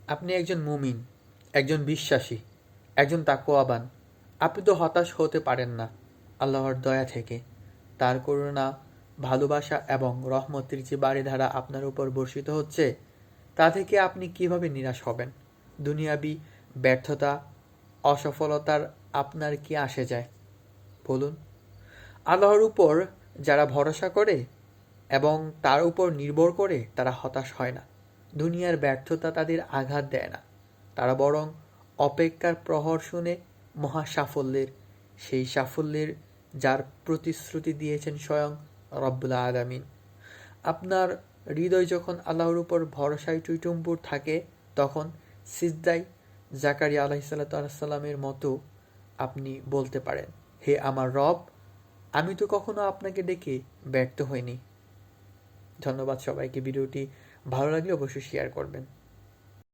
আপনি একজন মুমিন, একজন বিশ্বাসী, একজন তাকওয়াবান। আপনি তো হতাশ হতে পারেন না আল্লাহর দয়া থেকে। তার করুণা, ভালোবাসা এবং রহমতের যে বারিধারা আপনার উপর বর্ষিত হচ্ছে, তা থেকে আপনি কিভাবে নিরাশ হবেন? দুনিয়াবি ব্যর্থতা, অসফলতার আপনার কি আসে যায় বলুন? আল্লাহর উপর যারা ভরসা করে এবং তার উপর নির্ভর করে তারা হতাশ হয় না। দুনিয়ার ব্যর্থতা তাদের আঘাত দেয় না, তারা বরং অপেক্ষার প্রহর শুনে মহা সাফল্যের, সেই সাফল্যের যার প্রতিশ্রুতি দিয়েছেন স্বয়ং রব্বুল আলামিন। আপনার হৃদয় যখন আল্লাহর উপর ভরসায় টুইটুম্বুর থাকে, তখন সিজদায় জাকারিয়া আলাইহিসসালামের মতো আপনি বলতে পারেন, হে আমার রব, আমি তো কখনো আপনাকে ডেকে ব্যর্থ হইনি। ধন্যবাদ সবাইকে। ভিডিওটি ভালো লাগলে অবশ্যই শেয়ার করবেন।